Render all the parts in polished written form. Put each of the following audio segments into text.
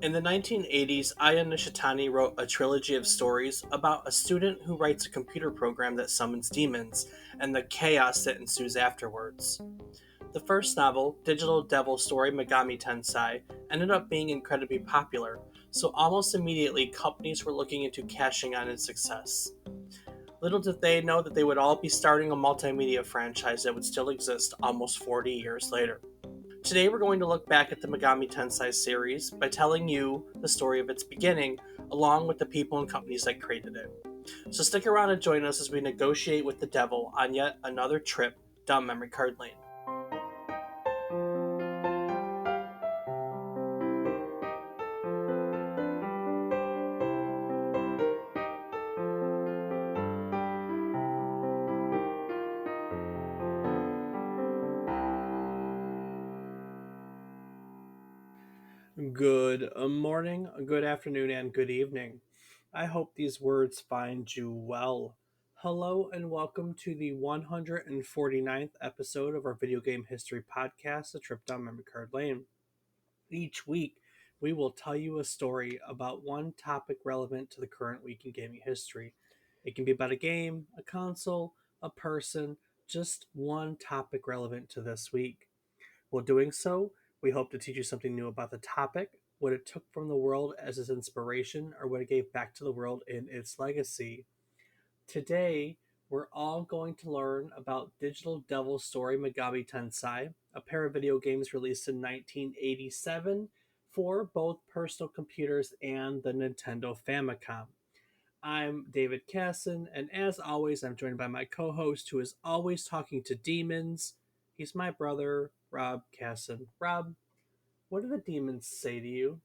In the 1980s, Aya Nishitani wrote a trilogy of stories about a student who writes a computer program that summons demons and the chaos that ensues afterwards. The first novel, Digital Devil Story Megami Tensai, ended up being incredibly popular, so almost immediately companies were looking into cashing on its success. Little did they know that they would all be starting a multimedia franchise that would still exist almost 40 years later. Today we're going to look back at the Megami Tensai series by telling you the story of its beginning, along with the people and companies that created it. So stick around and join us as we negotiate with the devil on yet another trip down memory card lane. Good morning, good afternoon, and good evening. I hope these words find you well. Hello, and welcome to the 149th episode of our video game history podcast, A Trip Down Memory Card Lane. Each week, we will tell you a story about one topic relevant to the current week in gaming history. It can be about a game, a console, a person, just one topic relevant to this week. While doing so, we hope to teach you something new about the topic, what it took from the world as its inspiration, or what it gave back to the world in its legacy. Today, we're all going to learn about Digital Devil Story Megami Tensai, a pair of video games released in 1987 for both personal computers and the Nintendo Famicom. I'm David Casson, and as always, I'm joined by my co host who is always talking to demons. He's my brother, Rob Casson. Rob, what do the demons say to you?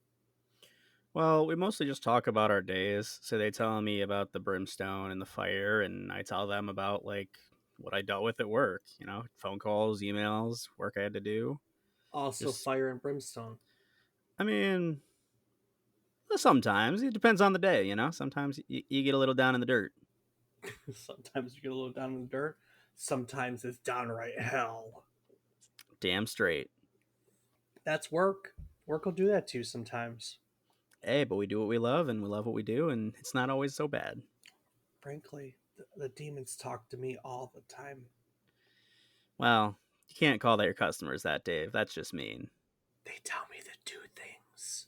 Well, we mostly just talk about our days. So they tell me about the brimstone and the fire, and I tell them about what I dealt with at work. Phone calls, emails, work I had to do. Also, Just, fire and brimstone. I mean, sometimes it depends on the day. Sometimes you get a little down in the dirt. Sometimes you get a little down in the dirt. Sometimes it's downright hell. Damn straight. That's work. Work will do that to you sometimes. Hey, but we do what we love, and we love what we do, and it's not always so bad. Frankly, the demons talk to me all the time. Well, you can't call that your customers, that Dave. That's just mean. They tell me to do things.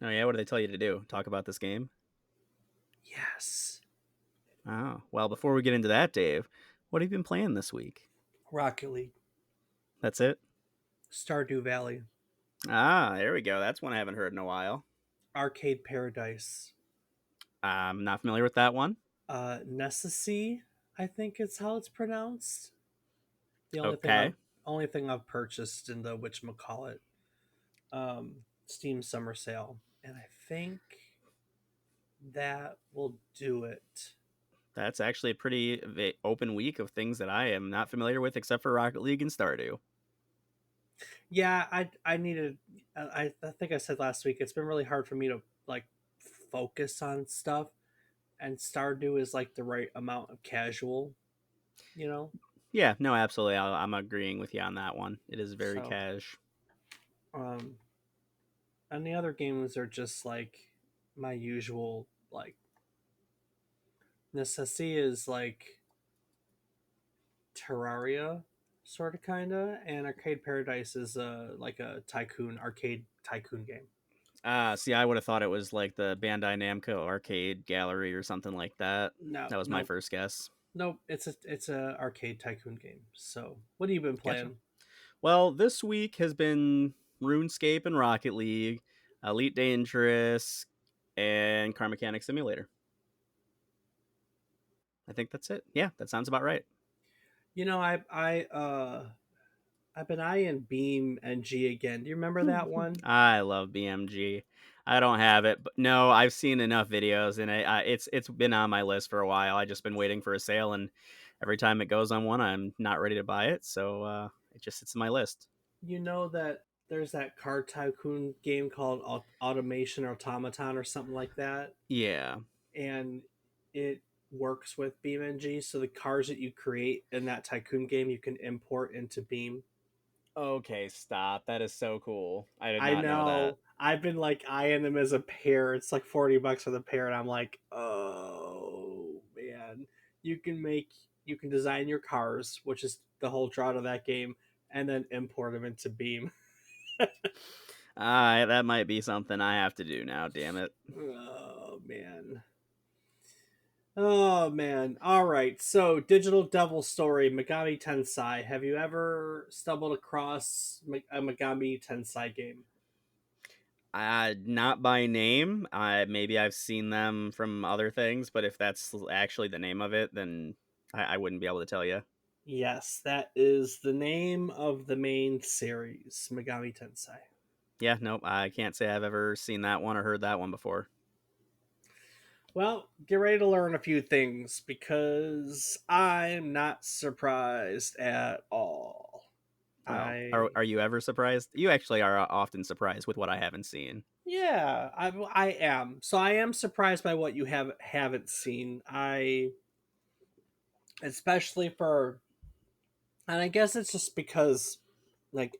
Oh yeah, what do they tell you to do? Talk about this game? Yes. Oh, well, before we get into that, Dave, what have you been playing this week? Rocket League, That's it? Stardew Valley, Ah, there we go. That's one I haven't heard in a while. Arcade Paradise, I'm not familiar with that one. Necessy, I think it's how it's pronounced. The Okay. only thing I've purchased in the whatchamacallit Steam Summer Sale, and I think that will do it. That's actually a pretty open week of things that I am not familiar with except for Rocket League and Stardew. Yeah, I needed. I think I said last week it's been really hard for me to like focus on stuff, and Stardew is like the right amount of casual, you know. Yeah, no, absolutely. I'm agreeing with you on that one. It is very So, cash. um, and the other games are just like my usual like Necessity is like Terraria, sort of kinda, and Arcade Paradise is like a tycoon arcade tycoon game. See, I would have thought it was like the Bandai Namco Arcade Gallery or something like that. No, That was my nope, first guess. nope. It's a arcade tycoon game. So, what have you been Gotcha. playing? Well, this week has been RuneScape and Rocket League, Elite Dangerous, and Car Mechanic Simulator. I think that's it. Yeah, that sounds about right. You know, I've been eyeing Beam and G again. Do you remember that one? I love BMG. I don't have it, but no, I've seen enough videos, and it's been on my list for a while. I just been waiting for a sale, and every time it goes on one, I'm not ready to buy it, so it just sits in my list. You know that there's that car tycoon game called Automation Automaton or something like that, Yeah. and it works with BeamNG. So the cars that you create in that tycoon game, you can import into Beam. Okay, stop. That is so cool. I did I not know that. know, I've been like eyeing them as a pair. It's like $40 for the pair, and I'm like, oh man, you can make you can design your cars, which is the whole draw to that game, and then import them into Beam. That might be something I have to do now, damn it. Oh man. Oh man. All right. So, Digital Devil Story, Megami Tensai. Have you ever stumbled across a Megami Tensai game? Not by name. Maybe I've seen them from other things, but if that's actually the name of it, then I wouldn't be able to tell you. Yes, that is the name of the main series, Megami Tensai. Yeah, nope. I can't say I've ever seen that one or heard that one before. Well, get ready to learn a few things because I'm not surprised at all. Well, are you ever surprised? You actually are often surprised with what I haven't seen. Yeah, I am. So I am surprised by what you haven't seen. I especially for and I guess it's just because like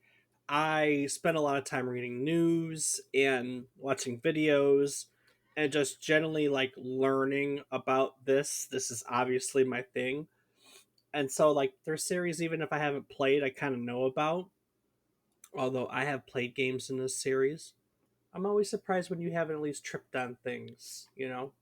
I spend a lot of time reading news and watching videos and just generally like learning about this. This is obviously my thing. And so like there's series even if I haven't played, I kind of know about. Although I have played games in this series. I'm always surprised when you haven't at least tripped on things, you know?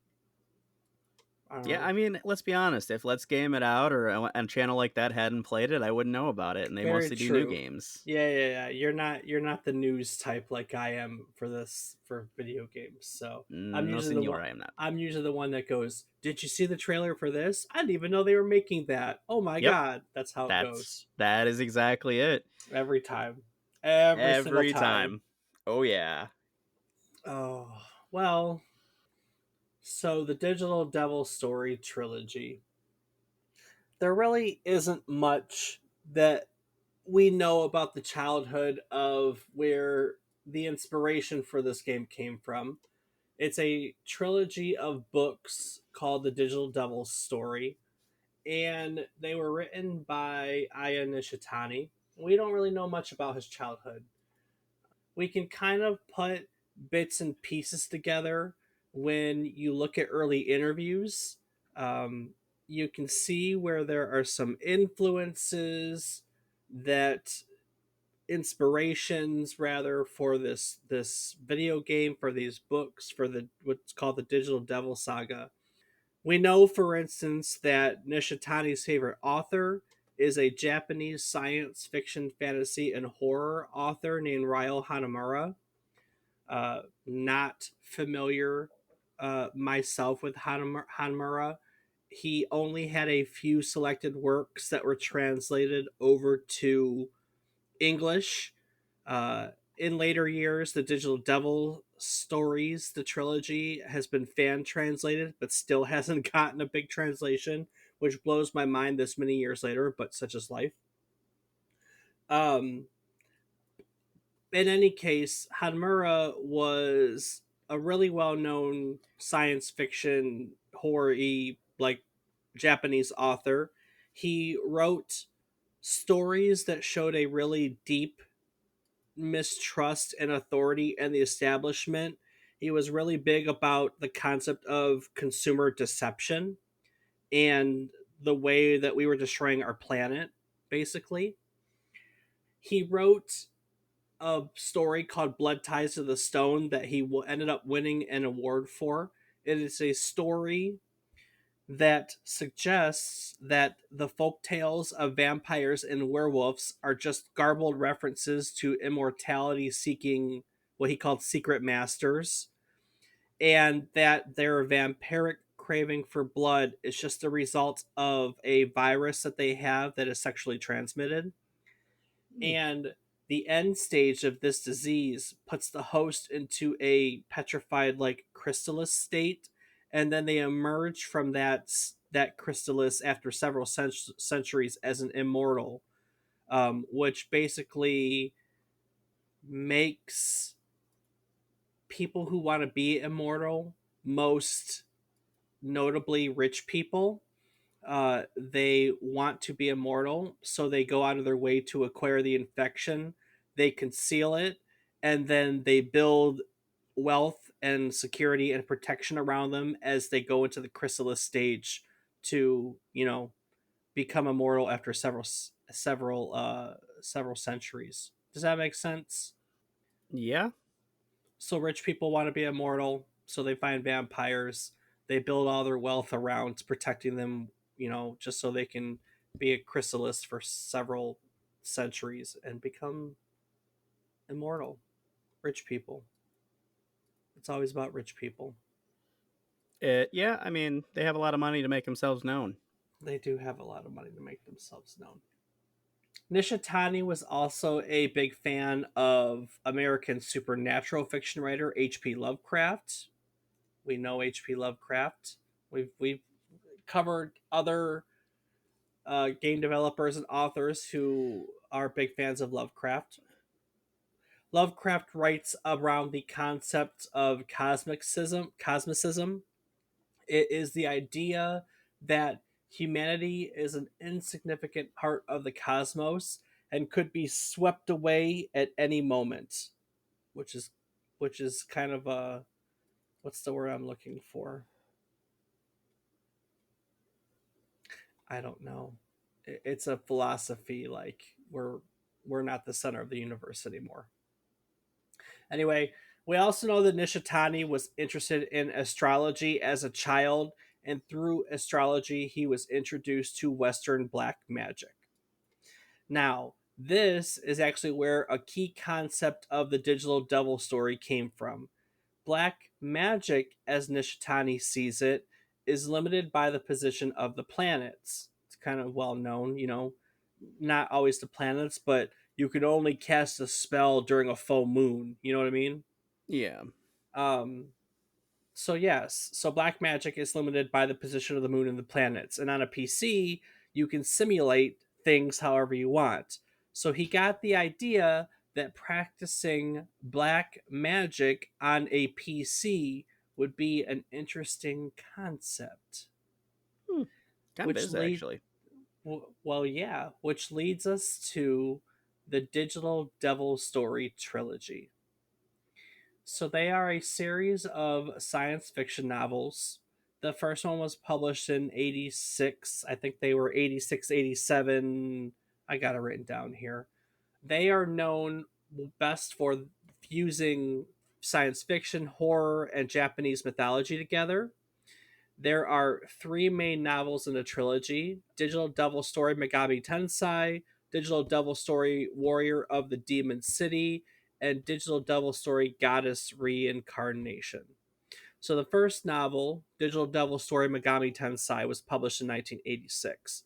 I don't Yeah, know. I mean, let's be honest. If Let's Game It Out or a channel like that hadn't played it, I wouldn't know about it. And they Very mostly do new true. games. Yeah. You're not the news type like I am for video games. So I'm No, usually the one senor, I am not. I'm usually the one that goes, "Did you see the trailer for this? I didn't even know they were making that. Oh my Yep, god." That's how it goes. that is exactly it. Every time. Every single Every time. time. Oh yeah. Oh, well, so the Digital Devil Story trilogy. There really isn't much that we know about the childhood of where the inspiration for this game came from. It's a trilogy of books called The Digital Devil's Story, and they were written by Aya Nishitani. We don't really know much about his childhood. We can kind of put bits and pieces together when you look at early interviews. Um, you can see where there are some influences that inspirations rather for this video game, for these books, for the what's called the Digital Devil Saga. We know, for instance, that Nishitani's favorite author is a Japanese science fiction, fantasy, and horror author named Ryo Hanamura. Not familiar myself with Hanamura. He only had a few selected works that were translated over to English. In later years, the Digital Devil Stories, the trilogy, has been fan translated, but still hasn't gotten a big translation, which blows my mind this many years later, but such is life. Um, in any case, Hanmura was a really well known science fiction, horror like Japanese author. He wrote stories that showed a really deep mistrust and authority and the establishment. He was really big about the concept of consumer deception and the way that we were destroying our planet, basically. He wrote a story called Blood Ties to the Stone that he ended up winning an award for. It is a story that suggests that the folk tales of vampires and werewolves are just garbled references to immortality seeking what he called secret masters, and that their vampiric craving for blood is just a result of a virus that they have that is sexually transmitted. Hmm. And the end stage of this disease puts the host into a petrified like chrysalis state, and then they emerge from that chrysalis after several centuries as an immortal, which basically makes people who want to be immortal, most notably rich people, they want to be immortal, so they go out of their way to acquire the infection. They conceal it, and then they build wealth and security and protection around them as they go into the chrysalis stage to, become immortal after several centuries. Does that make sense? Yeah. So rich people want to be immortal, so they find vampires. They build all their wealth around protecting them, just so they can be a chrysalis for several centuries and become immortal. Rich people. It's always about rich people. Yeah, I mean, they have a lot of money to make themselves known. They do have a lot of money to make themselves known. Nishitani was also a big fan of American supernatural fiction writer H.P. Lovecraft. We know H.P. Lovecraft. We've covered other game developers and authors who are big fans of Lovecraft. Lovecraft writes around the concept of cosmicism. It is the idea that humanity is an insignificant part of the cosmos and could be swept away at any moment, which is kind of a, what's the word I'm looking for? I don't know. It's a philosophy like we're not the center of the universe anymore. Anyway, we also know that Nishitani was interested in astrology as a child, and through astrology, he was introduced to Western black magic. Now, this is actually where a key concept of the digital devil story came from. Black magic, as Nishitani sees it, is limited by the position of the planets. It's kind of well known, not always the planets, but you can only cast a spell during a full moon. You know what I mean? Yeah. Um, so yes, so black magic is limited by the position of the moon and the planets, and on a PC you can simulate things however you want. So he got the idea that practicing black magic on a PC would be an interesting concept, Hmm. Kind of which is lead actually. well, yeah, which leads us to the Digital Devil Story trilogy. So they are a series of science fiction novels. The first one was published in 86. I think they were 86, 87. I got it written down here. They are known best for fusing science fiction, horror, and Japanese mythology together. There are three main novels in the trilogy: Digital Devil Story Megami Tensai, Digital Devil Story Warrior of the Demon City, and Digital Devil Story Goddess Reincarnation. So the first novel, Digital Devil Story Megami Tensai, was published in 1986.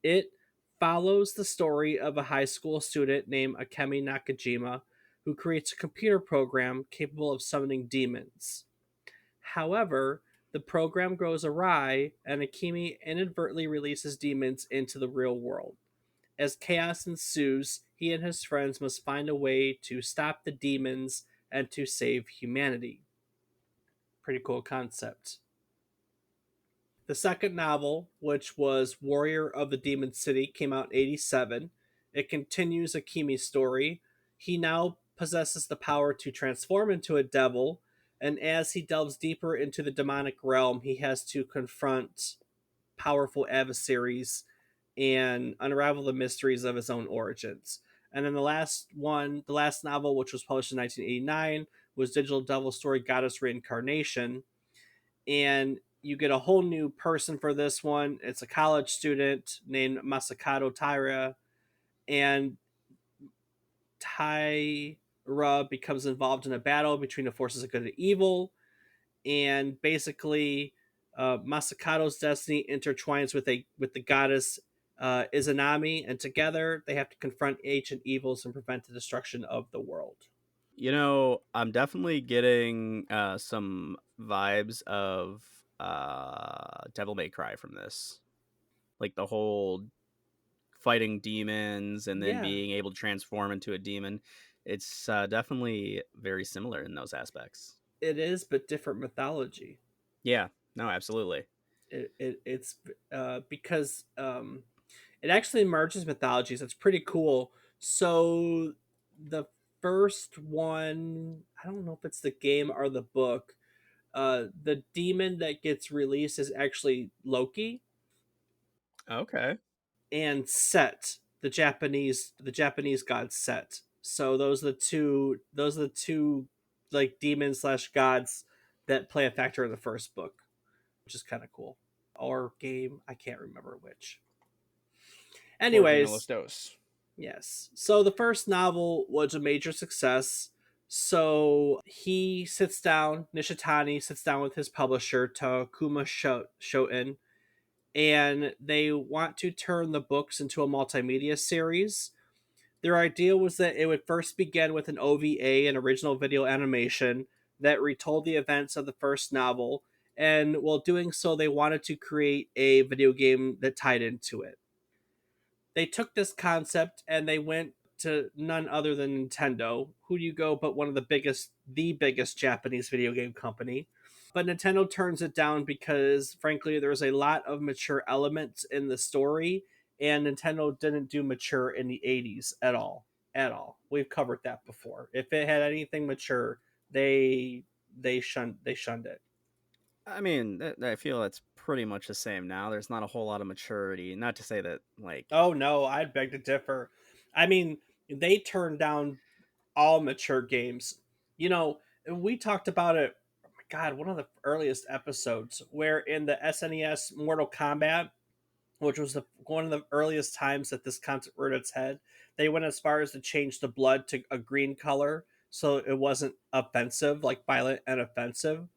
It follows the story of a high school student named Akemi Nakajima who creates a computer program capable of summoning demons. However, the program goes awry and Akemi inadvertently releases demons into the real world. As chaos ensues, he and his friends must find a way to stop the demons and to save humanity. Pretty cool concept. The second novel, which was Warrior of the Demon City, came out in 87. It continues Akimi's story. He now possesses the power to transform into a devil, and as he delves deeper into the demonic realm, he has to confront powerful adversaries and unravel the mysteries of his own origins. And then the last novel, which was published in 1989, was Digital Devil Story Goddess Reincarnation, and you get a whole new person for this one. It's a college student named Masakato Taira, and Taira becomes involved in a battle between the forces of good and evil, and basically, Masakato's destiny intertwines with the goddess Izanami, and together they have to confront ancient evils and prevent the destruction of the world. I'm definitely getting some vibes of Devil May Cry from this. Like the whole fighting demons and then Yeah, being able to transform into a demon. It's definitely very similar in those aspects. it is, but different mythology. Yeah, no, absolutely. It's because it actually merges mythologies. It's pretty cool. So the first one, I don't know if it's the game or the book. The demon that gets released is actually Loki Okay. and Set, the Japanese god Set. So those are the two like demons slash gods that play a factor in the first book, which is kind of cool. Or game, I can't remember which. Jorge no los Anyways, dos. yes. So the first novel was a major success. So he sits down, Nishitani sits down with his publisher, Takuma Shoten, and they want to turn the books into a multimedia series. Their idea was that it would first begin with an OVA, an original video animation, that retold the events of the first novel, and while doing so, they wanted to create a video game that tied into it. They took this concept and they went to none other than Nintendo. Who do you go but one of the biggest Japanese video game company? But Nintendo turns it down because, frankly, there's a lot of mature elements in the story, and Nintendo didn't do mature in the '80s at all. At all. We've covered that before. If it had anything mature, they they shunned it. I mean, I feel that's pretty much the same now. There's not a whole lot of maturity. Not to say that, like, Oh no, I'd beg to differ. I mean, they turned down all mature games. You know, we talked about it. Oh my God, one of the earliest episodes where in the SNES Mortal Kombat, which was one of the earliest times that this concept reared its head, they went as far as to change the blood to a green color so it wasn't offensive, like violent and offensive.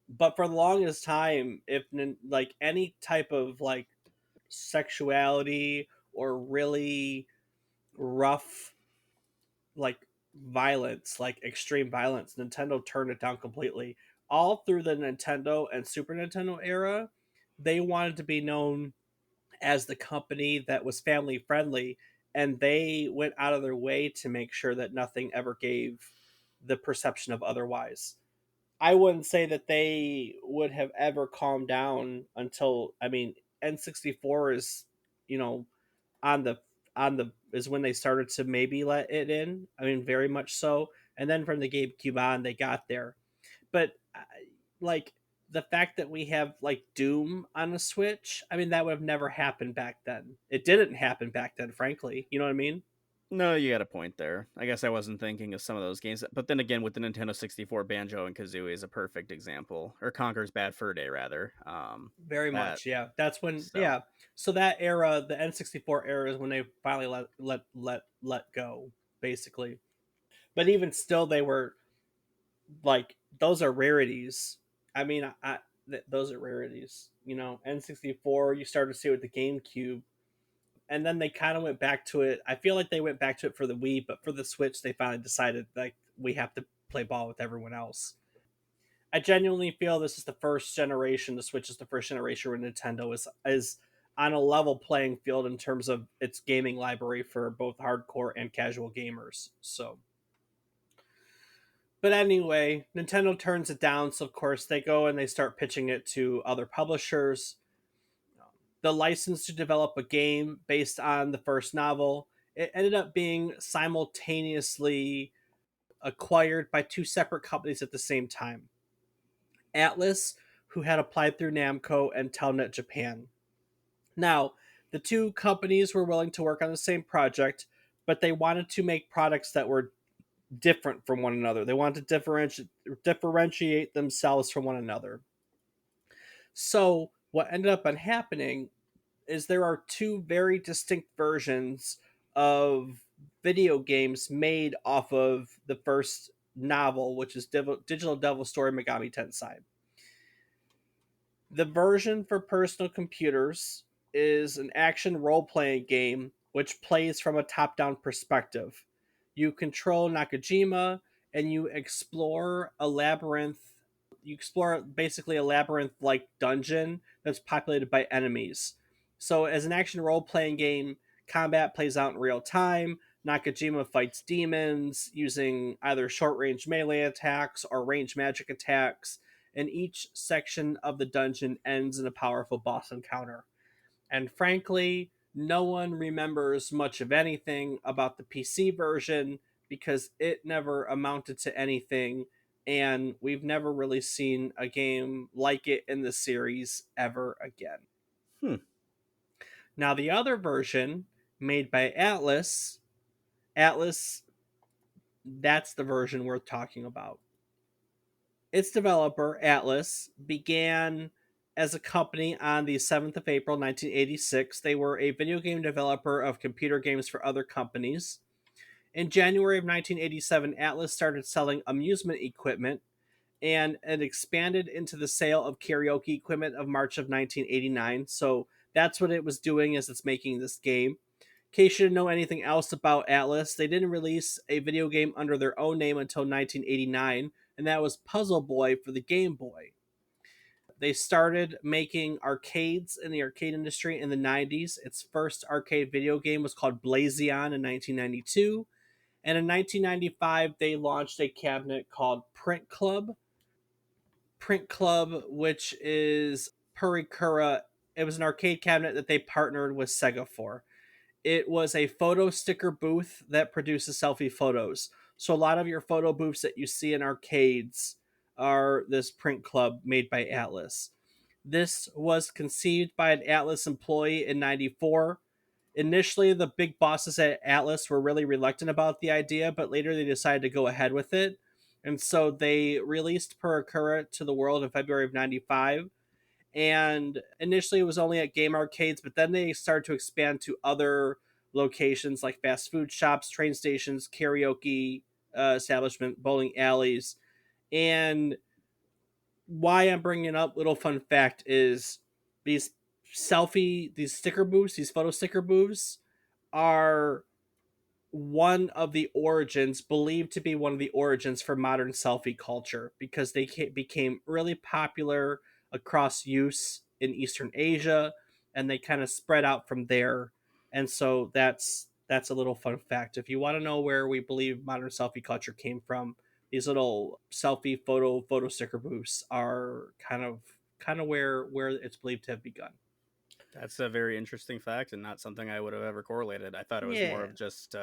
But for the longest time, if like any type of like sexuality or really rough like violence, like extreme violence, Nintendo turned it down completely. All through the Nintendo and Super Nintendo era, they wanted to be known as the company that was family friendly, and they went out of their way to make sure that nothing ever gave the perception of otherwise. I wouldn't say that they would have ever calmed down until, I mean, N64 is, you know, on the is when they started to maybe let it in. I mean, very much so. And then from the GameCube on, they got there. But like the fact that we have like Doom on the Switch, I mean, that would have never happened back then. It didn't happen back then, frankly. You know what I mean? no, you got a point there. I guess I wasn't thinking of some of those games. But then again, with the Nintendo 64, Banjo and Kazooie is a perfect example, or Conker's Bad Fur Day, rather. Very That, much, yeah. That's when, so. yeah. So that era, the N64 era, is when they finally let go, basically. But even still, they were like those are rarities. I mean, those are rarities. You know, N64. You started to see it with the GameCube, and then they kind of went back to it. I feel like they went back to it for the Wii, but for the Switch, they finally decided like we have to play ball with everyone else. I genuinely feel this is the first generation. The Switch is the first generation where Nintendo is on a level playing field in terms of its gaming library for both hardcore and casual gamers. So but anyway, Nintendo turns it down, so of course they go and they start pitching it to other publishers. The license to develop a game based on the first novel, it ended up being simultaneously acquired by two separate companies at the same time. Atlus, who had applied through Namco, and Telnet Japan. Now, the two companies were willing to work on the same project, but they wanted to make products that were different from one another. They wanted to differentiate themselves from one another. So what ended up on happening is there are two very distinct versions of video games made off of the first novel, which is Digital Devil Story Megami Tensai. The version for personal computers is an action role playing game which plays from a top down perspective. You control Nakajima and you explore a labyrinth. You explore basically a labyrinth like dungeon that's populated by enemies. So, as an action role playing game, combat plays out in real time. Nakajima fights demons using either short range melee attacks or range magic attacks, and each section of the dungeon ends in a powerful boss encounter. And frankly, no one remembers much of anything about the PC version because it never amounted to anything, and we've never really seen a game like it in the series ever again. Hmm. Now, the other version made by Atlus, that's the version we're talking about. Its developer, Atlus, began as a company on the 7th of April, 1986. They were a video game developer of computer games for other companies. In January of 1987, Atlus started selling amusement equipment, and it expanded into the sale of karaoke equipment of March of 1989. So that's what it was doing as it's making this game. In case you didn't know anything else about Atlus, they didn't release a video game under their own name until 1989, and that was Puzzle Boy for the Game Boy. They started making arcades in the arcade industry in the 90s. Its first arcade video game was called Blazion in 1992. And in 1995, they launched a cabinet called Print Club, which is Purikura. It was an arcade cabinet that they partnered with Sega for. It was a photo sticker booth that produces selfie photos. So a lot of your photo booths that you see in arcades are this Print Club made by Atlus. This was conceived by an Atlus employee in 94. Initially, the big bosses at Atlus were really reluctant about the idea, but later they decided to go ahead with it. And so they released Purikura to the world in February of 95. And initially it was only at game arcades, but then they started to expand to other locations like fast food shops, train stations, karaoke establishment, bowling alleys. And why I'm bringing up little fun fact is these these sticker booths, these photo sticker booths are one of the origins, believed to be one of the origins for modern selfie culture, because they became really popular across use in Eastern Asia, and they kind of spread out from there. And so that's a little fun fact. If you want to know where we believe modern selfie culture came from, these little selfie photo sticker booths are kind of where it's believed to have begun. That's a very interesting fact and not something I would have ever correlated. I thought it was more Yeah, of just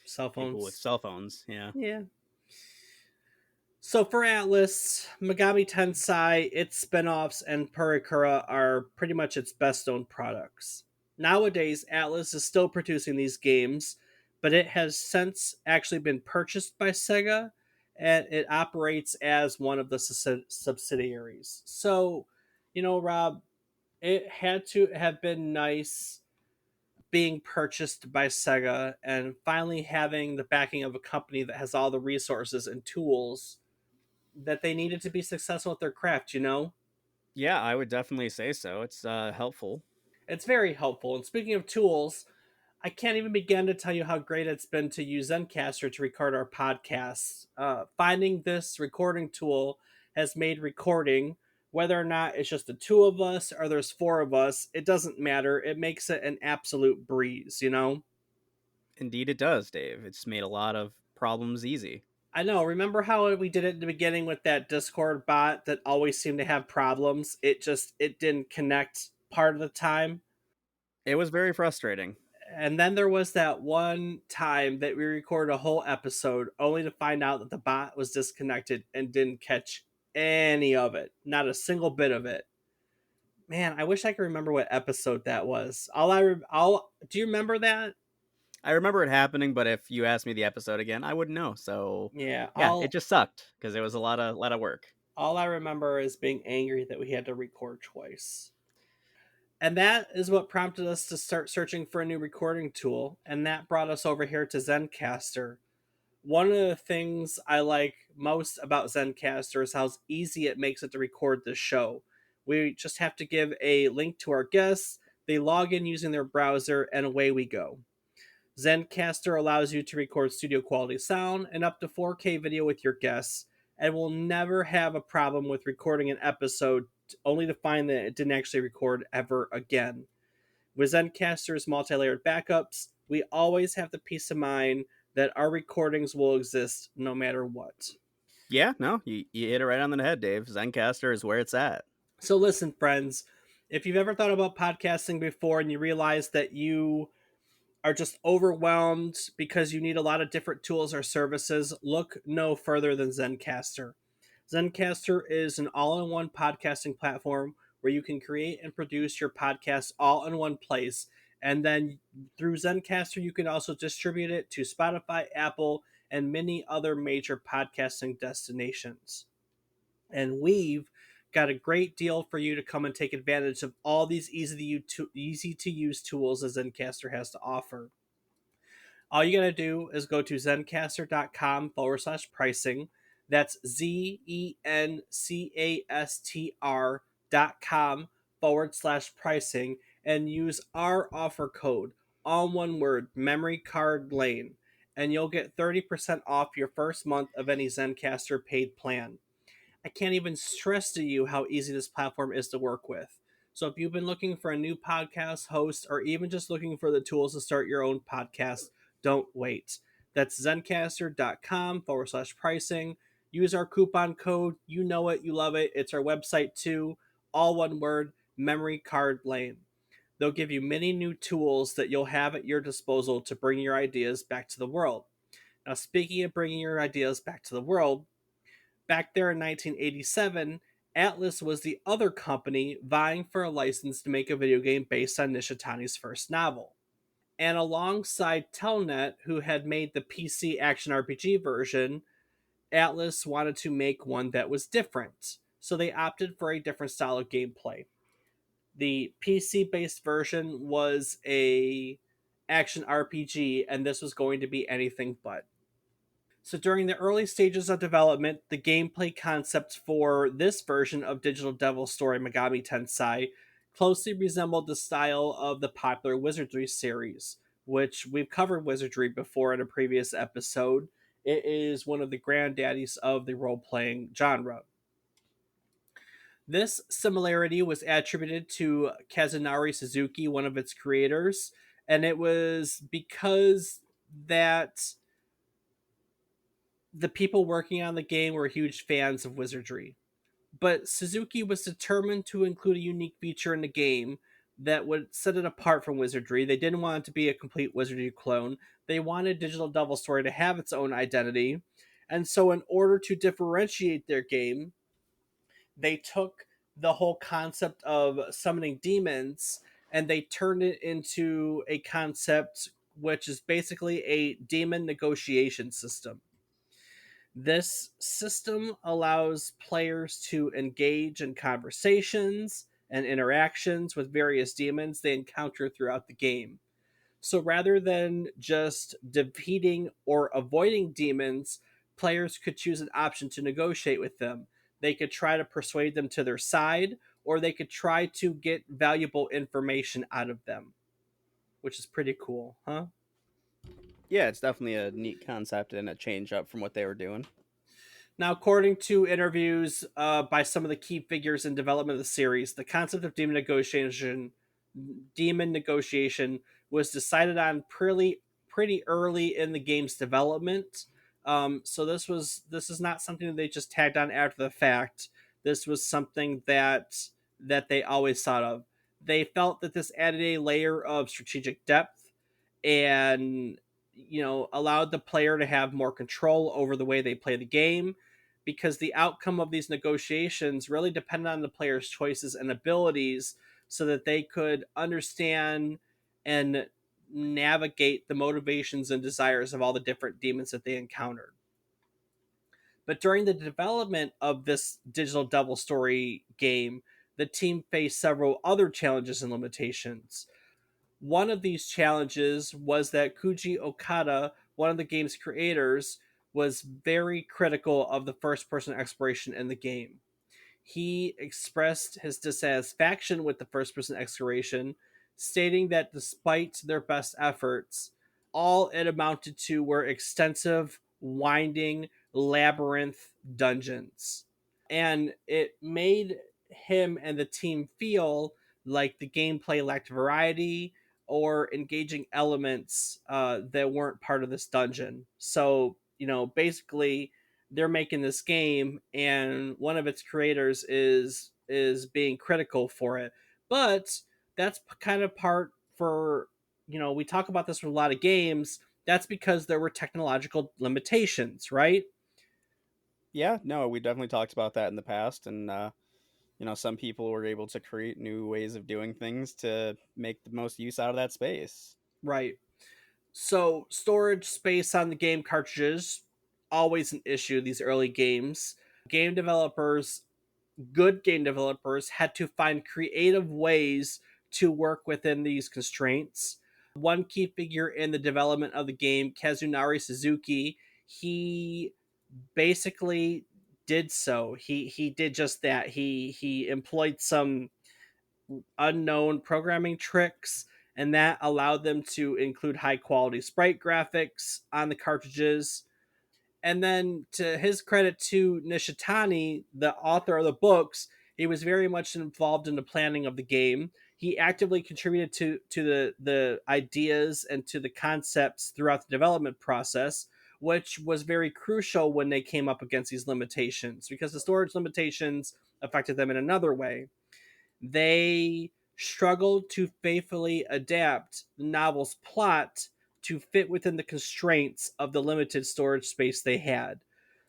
cell people with phones. cell phones. Yeah. Yeah. So for Atlus, Megami Tensai, its spin-offs, and Purikura are pretty much its best known products. Nowadays, Atlus is still producing these games, but it has since actually been purchased by Sega, and it operates as one of the subsidiaries. So, Rob, it had to have been nice being purchased by Sega and finally having the backing of a company that has all the resources and tools that they needed to be successful at their craft. Yeah, I would definitely say so. It's helpful. It's very helpful. And speaking of tools, I can't even begin to tell you how great it's been to use Zencaster to record our podcasts. Finding this recording tool has made recording, whether or not it's just the two of us or there's four of us, it doesn't matter. It makes it an absolute breeze. Indeed, it does, Dave. It's made a lot of problems easy. I know. Remember how we did it in the beginning with that Discord bot that always seemed to have problems? It didn't connect part of the time. It was very frustrating. And then there was that one time that we recorded a whole episode only to find out that the bot was disconnected and didn't catch any of it. Not a single bit of it. Man, I wish I could remember what episode that was. All do you remember that? I remember it happening, but if you asked me the episode again, I wouldn't know. So, Yeah, yeah, it just sucked because it was a lot of work. all I remember is being angry that we had to record twice. And that is what prompted us to start searching for a new recording tool, and that brought us over here to Zencaster. One of the things I like most about Zencaster is how easy it makes it to record this show. We just have to give a link to our guests, they log in using their browser, and away we go. Zencaster allows you to record studio quality sound and up to 4K video with your guests, and will never have a problem with recording an episode only to find that it didn't actually record ever again. With Zencaster's multi-layered backups, we always have the peace of mind that our recordings will exist no matter what. Yeah, no, you hit it right on the head, Dave. Zencaster is where it's at. So listen, friends, if you've ever thought about podcasting before and you realize that you are just overwhelmed because you need a lot of different tools or services, look no further than Zencaster. Zencaster is an all in one podcasting platform where you can create and produce your podcast all in one place. And then through Zencaster, you can also distribute it to Spotify, Apple, and many other major podcasting destinations. And we've got a great deal for you to come and take advantage of all these easy to use tools that Zencaster has to offer. All you got to do is go to zencaster.com/pricing. That's ZENCASTR.com/pricing and use our offer code, all one word, memory card lane, and you'll get 30% off your first month of any Zencaster paid plan. I can't even stress to you how easy this platform is to work with. So if you've been looking for a new podcast host or even just looking for the tools to start your own podcast, don't wait. That's zencaster.com/pricing. Use our coupon code. You know it, you love it. It's our website too. All one word, memory card lane. They'll give you many new tools that you'll have at your disposal to bring your ideas back to the world. Now, speaking of bringing your ideas back to the world, back there in 1987, Atlus was the other company vying for a license to make a video game based on Nishitani's first novel. And alongside Telnet, who had made the PC action RPG version, Atlus wanted to make one that was different. So they opted for a different style of gameplay. The PC based version was a action RPG, and this was going to be anything but. So during the early stages of development, the gameplay concept for this version of Digital Devil story Megami Tensai closely resembled the style of the popular Wizardry series, which we've covered Wizardry before in a previous episode. It is one of the granddaddies of the role playing genre. This similarity was attributed to Kazunari Suzuki, one of its creators, and it was because that the people working on the game were huge fans of Wizardry. But Suzuki was determined to include a unique feature in the game that would set it apart from Wizardry. They didn't want it to be a complete Wizardry clone. They wanted Digital Devil Story to have its own identity. And so, in order to differentiate their game, they took the whole concept of summoning demons and they turned it into a concept which is basically a demon negotiation system. This system allows players to engage in conversations and interactions with various demons they encounter throughout the game. So rather than just defeating or avoiding demons, players could choose an option to negotiate with them. They could try to persuade them to their side, or they could try to get valuable information out of them, which is pretty cool, huh? Yeah, it's definitely a neat concept and a change up from what they were doing. Now, according to interviews by some of the key figures in development of the series, the concept of demon negotiation was decided on pretty early in the game's development. So this is not something that they just tagged on after the fact. This was something that they always thought of. They felt that this added a layer of strategic depth and allowed the player to have more control over the way they play the game because the outcome of these negotiations really depended on the player's choices and abilities so that they could understand and navigate the motivations and desires of all the different demons that they encountered. But during the development of this Digital Devil Story game, the team faced several other challenges and limitations. One of these challenges was that Kuji Okada, one of the game's creators, was very critical of the first person exploration in the game. He expressed his dissatisfaction with the first person exploration, stating that despite their best efforts, all it amounted to were extensive, winding labyrinth dungeons. And it made him and the team feel like the gameplay lacked variety or engaging elements that weren't part of this dungeon. So, basically, they're making this game, and one of its creators is being critical for it. But that's kind of part for we talk about this with a lot of games. That's because there were technological limitations, right? Yeah, no, we definitely talked about that in the past, and some people were able to create new ways of doing things to make the most use out of that space. Right. So, storage space on the game cartridges, always an issue these early games. Game developers, good game developers, had to find creative ways to work within these constraints. One key figure in the development of the game, Kazunari Suzuki, he basically did so. He did just that. He employed some unknown programming tricks, and that allowed them to include high quality sprite graphics on the cartridges. And then, to his credit to Nishitani, the author of the books, he was very much involved in the planning of the game. He actively contributed to the ideas and to the concepts throughout the development process, which was very crucial when they came up against these limitations, because the storage limitations affected them in another way. They struggled to faithfully adapt the novel's plot to fit within the constraints of the limited storage space they had.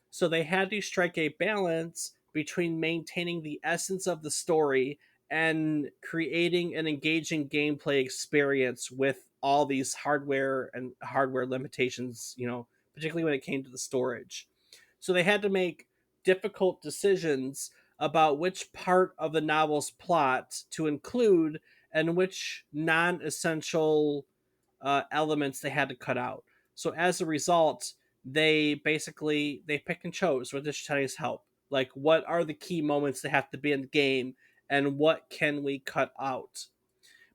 So they had to strike a balance between maintaining the essence of the story and creating an engaging gameplay experience with all these hardware limitations, particularly when it came to the storage. So they had to make difficult decisions about which part of the novel's plot to include and which non-essential elements they had to cut out. So as a result, they pick and chose with Ishitani's help. Like, what are the key moments that have to be in the game, and what can we cut out?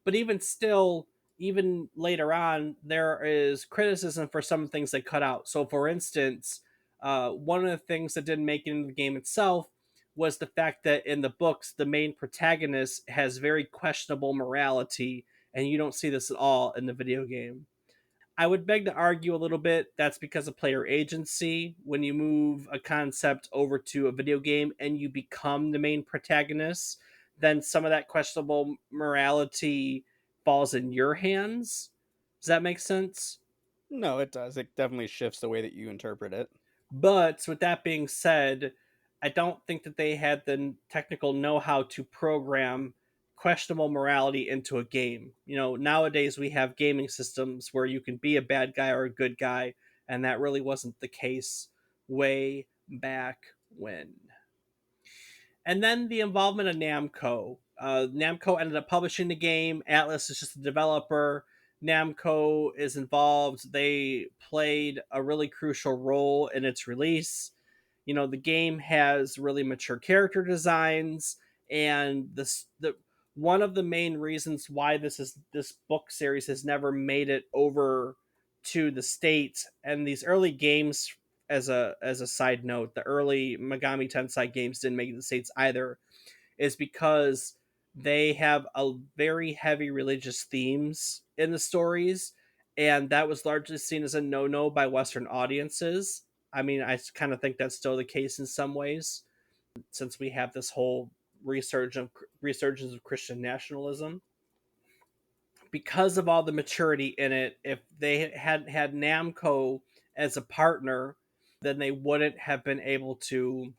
But even still, even later on, there is criticism for some things they cut out. So, for instance, one of the things that didn't make it into the game itself was the fact that in the books, the main protagonist has very questionable morality, and you don't see this at all in the video game. I would beg to argue a little bit that's because of player agency. When you move a concept over to a video game and you become the main protagonist, then some of that questionable morality falls in your hands. Does that make sense? No, it does. It definitely shifts the way that you interpret it. But with that being said, I don't think that they had the technical know how to program questionable morality into a game. Nowadays we have gaming systems where you can be a bad guy or a good guy, and that really wasn't the case way back when. And then the involvement of Namco. Namco ended up publishing the game. Atlus is just a developer. Namco is involved. They played a really crucial role in its release. The game has really mature character designs, and the one of the main reasons why this book series has never made it over to the states, and these early games, as a side note, the early Megami Tensai games didn't make it to the states either, is because they have a very heavy religious themes in the stories, and that was largely seen as a no-no by Western audiences. I mean, I kind of think that's still the case in some ways, since we have this whole resurgence of Christian nationalism. Because of all the maturity in it, if they hadn't had Namco as a partner, then they wouldn't have been able to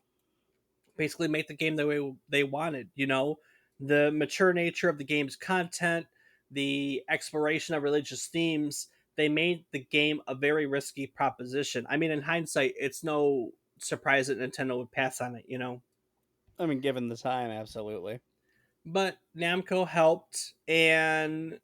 basically make the game the way they wanted. The mature nature of the game's content, the exploration of religious themes, they made the game a very risky proposition. I mean, in hindsight, it's no surprise that Nintendo would pass on it. I mean, given the time, absolutely. But Namco helped, and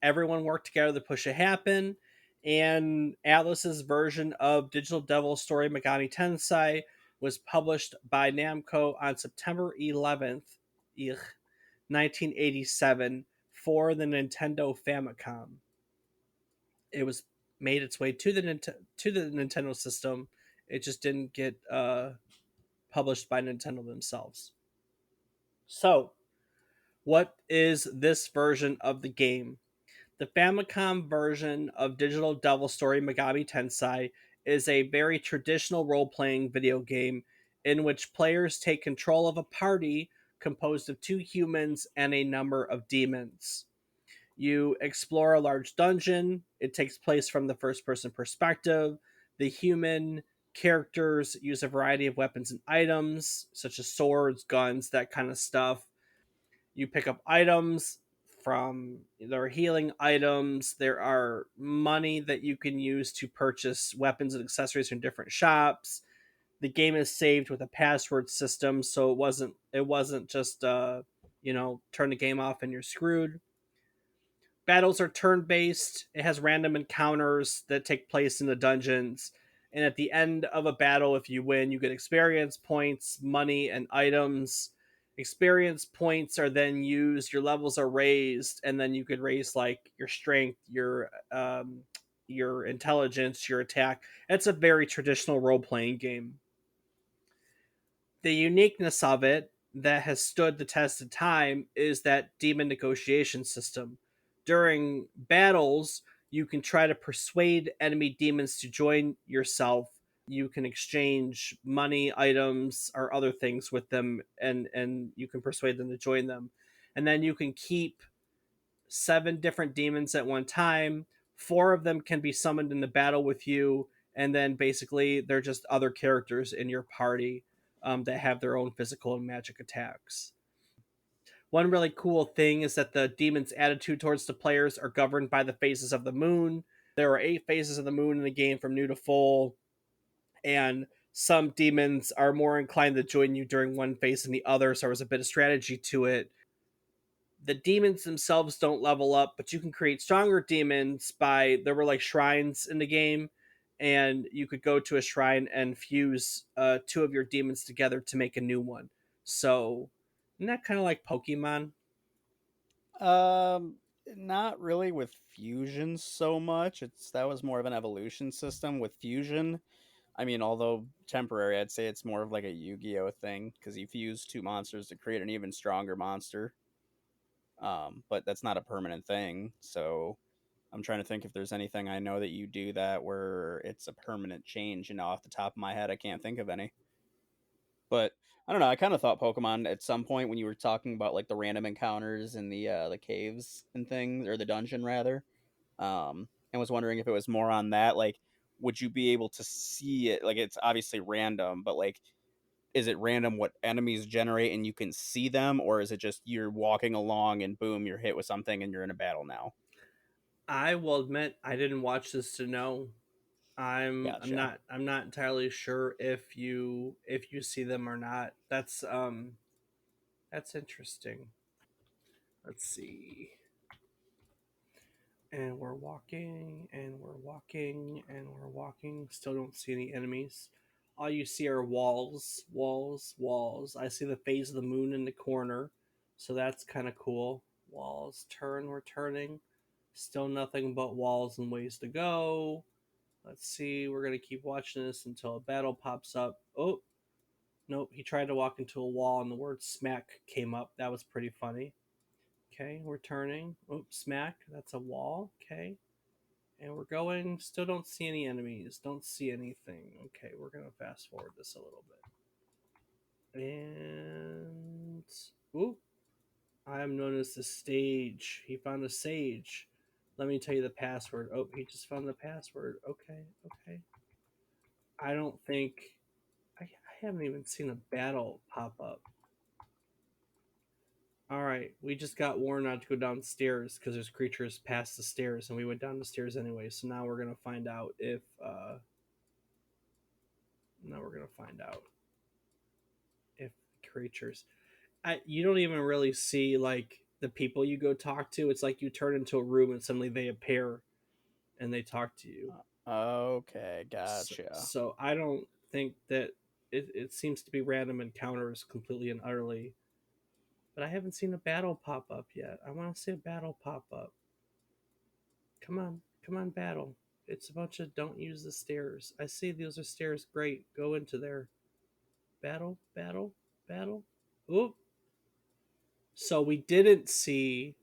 everyone worked together to push it happen. And Atlus's version of Digital Devil Story Megami Tensai was published by Namco on September 11th, 1987, for the Nintendo Famicom. It was made its way to the Nintendo system. It just didn't get published by Nintendo themselves. So, what is this version of the game? The Famicom version of Digital Devil Story Megami Tensai is a very traditional role playing video game in which players take control of a party composed of two humans and a number of demons. You explore a large dungeon. It takes place from the first person perspective. The human characters use a variety of weapons and items, such as swords, guns, that kind of stuff. You pick up items from there are healing items. There are money that you can use to purchase weapons and accessories from different shops. The game is saved with a password system, so it wasn't just turn the game off and you're screwed. Battles are turn based. It has random encounters that take place in the dungeons. And at the end of a battle, if you win, you get experience points, money, and items. Experience points are then used, your levels are raised, and then you could raise like your strength, your intelligence, your attack. It's a very traditional role playing game. The uniqueness of it that has stood the test of time is that demon negotiation system. During battles, you can try to persuade enemy demons to join yourself. You can exchange money, items, or other things with them, and you can persuade them to join them. And then you can keep 7 different demons at one time. 4 of them can be summoned in the battle with you, and then basically they're just other characters in your party that have their own physical and magic attacks. One really cool thing is that the demon's attitude towards the players are governed by the phases of the moon. There are 8 phases of the moon in the game from new to full, and some demons are more inclined to join you during one phase than the other, so there's a bit of strategy to it. The demons themselves don't level up, but you can create stronger demons by there were like shrines in the game, and you could go to a shrine and fuse 2 of your demons together to make a new one. So, isn't that kind of like Pokemon? Not really with fusion so much. It's that was more of an evolution system with fusion. I mean, although temporary, I'd say it's more of like a Yu-Gi-Oh thing because you fuse two monsters to create an even stronger monster. But that's not a permanent thing. So I'm trying to think if there's anything I know that you do that where it's a permanent change. Off the top of my head, I can't think of any. But I don't know. I kind of thought Pokemon at some point when you were talking about like the random encounters in the caves and things, or the dungeon rather. And was wondering if it was more on that. Like, would you be able to see it? Like, it's obviously random, but like, is it random what enemies generate and you can see them, or is it just you're walking along and boom, you're hit with something and you're in a battle now? I will admit I didn't watch this to know. I'm Gotcha. not entirely sure if you see them or not. That's interesting. Let's see. And we're walking, and we're walking, and we're walking. Still don't see any enemies. All you see are walls, walls, walls. I see the phase of the moon in the corner, so that's kind of cool. Walls, turn, we're turning. Still nothing but walls and ways to go. Let's see, we're going to keep watching this until a battle pops up. Oh, nope, he tried to walk into a wall and the word smack came up. That was pretty funny. Okay, we're turning. Oops, smack. That's a wall. Okay. And we're going. Still don't see any enemies. Don't see anything. Okay, we're going to fast forward this a little bit. And. Oop. I am known as the stage. He found a sage. Let me tell you the password. Oh, he just found the password. Okay, okay. I don't think. I haven't even seen a battle pop up. All right, we just got warned not to go downstairs because there's creatures past the stairs, and we went down the stairs anyway. So now we're gonna find out if. Now we're gonna find out if creatures. You don't even really see like the people you go talk to. It's like you turn into a room and suddenly they appear and they talk to you. Okay, So, gotcha. so I don't think that it seems to be random encounters completely and utterly. But I haven't seen a battle pop up yet. I want to see a battle pop up. Come on, battle. It's a bunch of don't use the stairs. I see those are stairs. Great, go into there. Battle, battle, battle. Oop. So we didn't see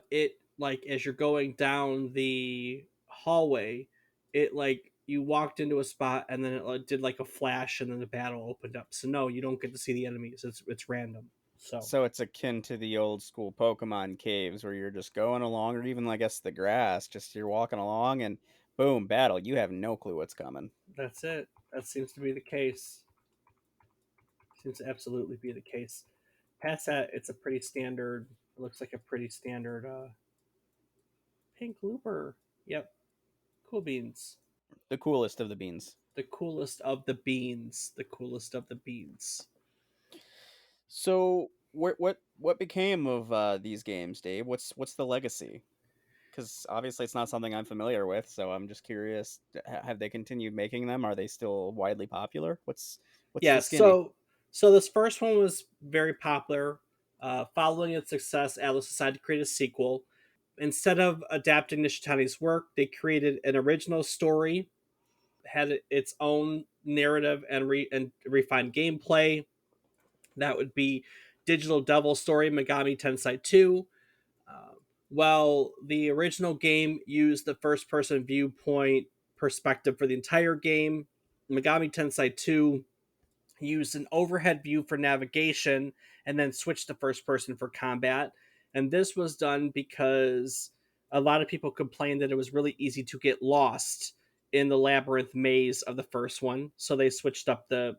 it like as you're going down the hallway. It like you walked into a spot and then it like, did like a flash and then the battle opened up. So no, you don't get to see the enemies. It's random. So So it's akin to the old school Pokemon caves where you're just going along, or even I guess the grass, just you're walking along and boom, battle. You have no clue what's coming. that's it. That seems to be the case. Seems to absolutely be the case. Past that, it's a pretty standard. It looks like a pretty standard pink looper. Yep, cool beans. The coolest of the beans. The coolest of the beans. The coolest of the beans. So what became of these games, Dave? What's the legacy? Because obviously it's not something I'm familiar with, so I'm just curious. Have they continued making them? Are they still widely popular? What's the Yeah, skinny? so this first one was very popular. Following its success, Atlus decided to create a sequel. Instead of adapting Nishitani's work, they created an original story, had its own narrative and refined gameplay. That would be Digital Devil Story Megami Tensai 2. Uh, while the original game used the first person viewpoint perspective for the entire game, Megami Tensai 2 used an overhead view for navigation and then switched to first person for combat. And this was done because a lot of people complained that it was really easy to get lost in the labyrinth maze of the first one. So they switched up the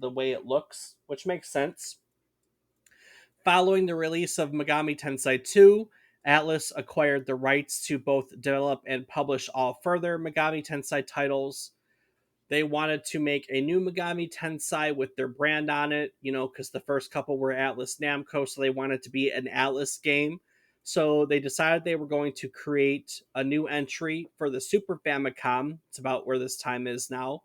way it looks, which makes sense. Following the release of Megami Tensai 2, Atlus acquired the rights to both develop and publish all further Megami Tensai titles. They wanted to make a new Megami Tensai with their brand on it, because the first couple were Atlus Namco, so they wanted to be an Atlus game. So they decided they were going to create a new entry for the Super Famicom. It's about where this time is now.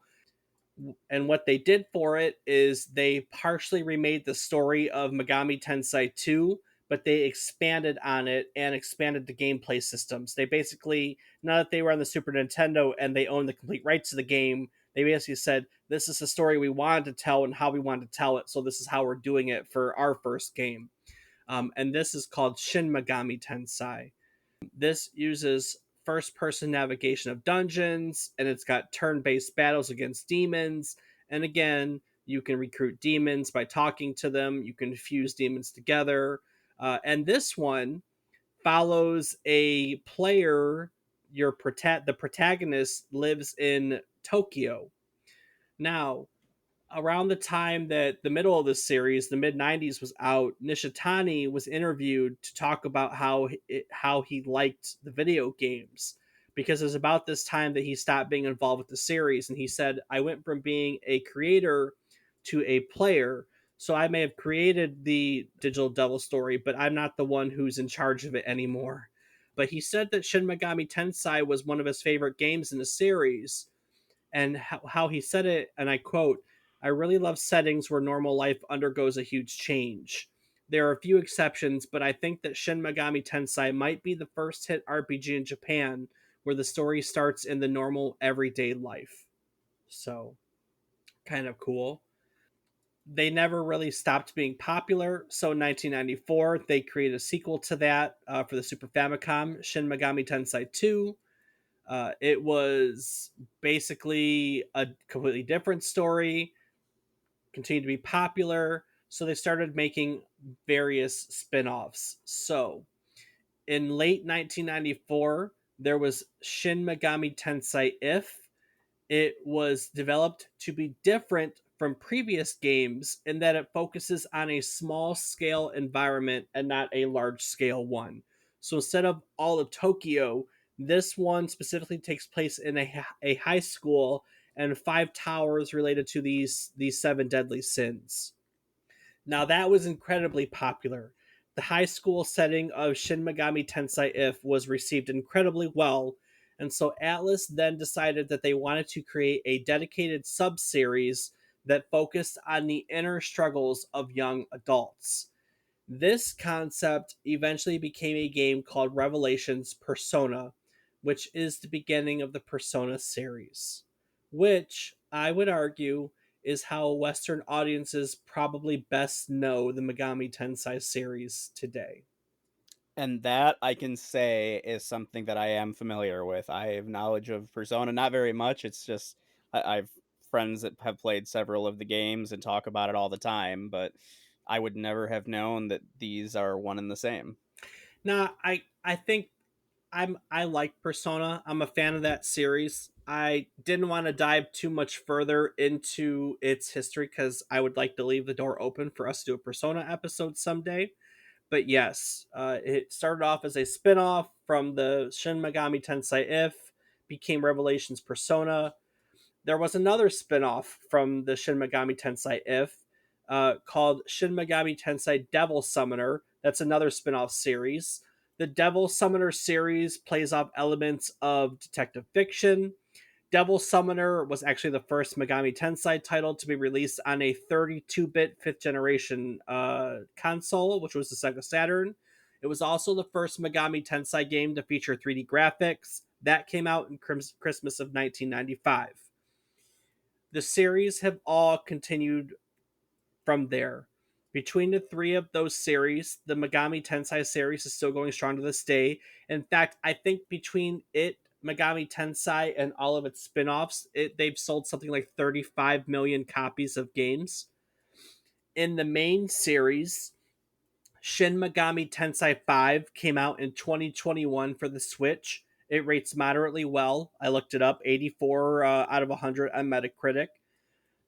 And what they did for it is they partially remade the story of Megami Tensai 2, but they expanded on it and expanded the gameplay systems. They basically, now that they were on the Super Nintendo and they owned the complete rights to the game, they basically said, this is the story we wanted to tell and how we wanted to tell it. So this is how we're doing it for our first game. And this is called Shin Megami Tensai. This uses first person navigation of dungeons, and it's got turn based battles against demons. And again, you can recruit demons by talking to them, you can fuse demons together. And this one follows a player. The protagonist lives in Tokyo. Now, around the time that the middle of this series, the mid 90s was out, Nishitani was interviewed to talk about how he liked the video games, because it was about this time that he stopped being involved with the series, and he said, "I went from being a creator to a player. So I may have created the Digital Devil story, but I'm not the one who's in charge of it anymore." But he said that Shin Megami Tensai was one of his favorite games in the series, and how he said it, and I quote, "I really love settings where normal life undergoes a huge change. There are a few exceptions, but I think that Shin Megami Tensai might be the first hit RPG in Japan where the story starts in the normal everyday life." So, kind of cool. They never really stopped being popular. So in 1994, they created a sequel to that for the Super Famicom, Shin Megami Tensai 2. It was basically a completely different story, continued to be popular. So they started making various spin offs. So in late 1994, there was Shin Megami Tensai If. It was developed to be different from previous games in that it focuses on a small scale environment and not a large scale one. So instead of all of Tokyo, this one specifically takes place in a high school and five towers related to these seven deadly sins. Now that was incredibly popular. The high school setting of Shin Megami Tensai If was received incredibly well, and so Atlus then decided that they wanted to create a dedicated sub-series that focused on the inner struggles of young adults. This concept eventually became a game called Revelations Persona, which is the beginning of the Persona series, which I would argue is how Western audiences probably best know the Megami Tensai series today. And that I can say is something that I am familiar with. I have knowledge of Persona, not very much. It's just I've friends that have played several of the games and talk about it all the time. But I would never have known that these are one and the same. Nah, I think I like Persona. I'm a fan of that series. I didn't want to dive too much further into its history because I would like to leave the door open for us to do a Persona episode someday. But yes, it started off as a spin-off from the Shin Megami Tensei If, became Revelations Persona. There was another spin-off from the Shin Megami Tensei If, called Shin Megami Tensei Devil Summoner. That's another spin-off series. The Devil Summoner series plays off elements of detective fiction. Devil Summoner was actually the first Megami Tensei title to be released on a 32-bit fifth generation console, which was the Sega Saturn. It was also the first Megami Tensei game to feature 3D graphics. That came out in Christmas of 1995. The series have all continued from there. Between the three of those series, the Megami Tensei series is still going strong to this day. In fact, I think between it, Megami Tensei, and all of its spin offs, they've sold something like 35 million copies of games. In the main series, Shin Megami Tensei 5 came out in 2021 for the Switch. It rates moderately well. I looked it up, 84 out of 100 on Metacritic.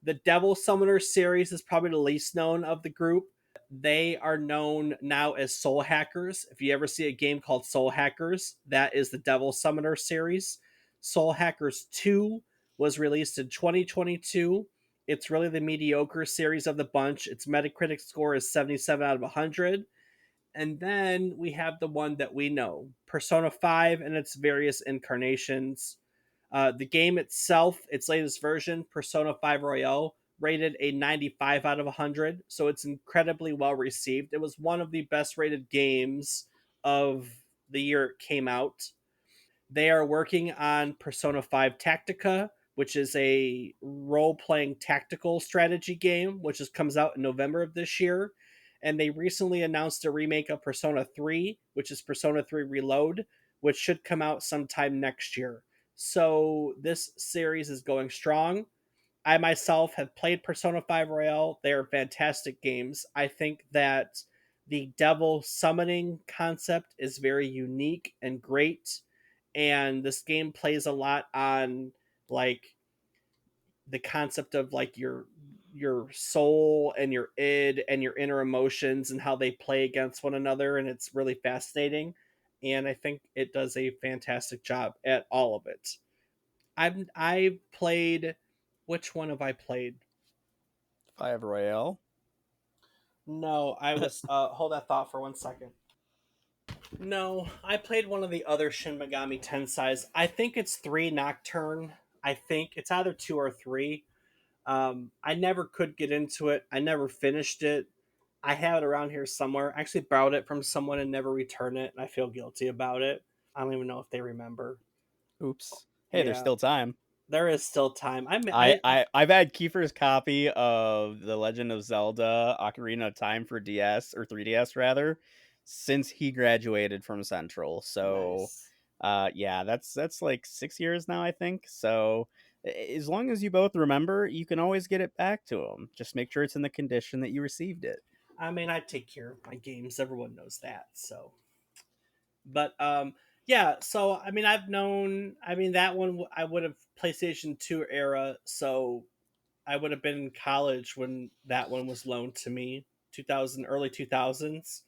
The Devil Summoner series is probably the least known of the group. They are known now as Soul Hackers. If you ever see a game called Soul Hackers, that is the Devil Summoner series. Soul Hackers 2 was released in 2022. It's really the mediocre series of the bunch. Its Metacritic score is 77 out of 100. And then we have the one that we know, Persona 5 and its various incarnations. The game itself, its latest version, Persona 5 Royale, rated a 95 out of 100, so it's incredibly well received. It was one of the best rated games of the year it came out. They are working on Persona 5 Tactica, which is a role playing tactical strategy game, which comes out in November of this year. And they recently announced a remake of Persona 3, which is Persona 3 Reload, which should come out sometime next year. So this series is going strong. I myself have played Persona 5 Royale. They are fantastic games. I think that the devil summoning concept is very unique and great. And this game plays a lot on like the concept of like your soul and your id and your inner emotions and how they play against one another, and it's really fascinating, and I think it does a fantastic job at all of it. I've played, which one have I played? Five Royale. No, I was hold that thought for 1 second. No, I played one of the other Shin Megami Tensei's. I think it's 3 Nocturne. I think it's either 2 or 3. I never could get into it. I never finished it. I have it around here somewhere. I actually borrowed it from someone and never returned it, and I feel guilty about it. I don't even know if they remember. Oops. Hey, there's Yeah, still time. there is still time. I, I I've had Kiefer's copy of The Legend of Zelda: Ocarina of Time for DS or 3DS rather since he graduated from Central. So, Nice. yeah, that's like 6 years now, I think. So, as long as you both remember, you can always get it back to him. Just make sure it's in the condition that you received it. I mean, I take care of my games. Everyone knows that. So, but yeah. So I mean, I've known. I mean, that one I would have PlayStation 2 era. So I would have been in college when that one was loaned to me, 2000, early 2000s.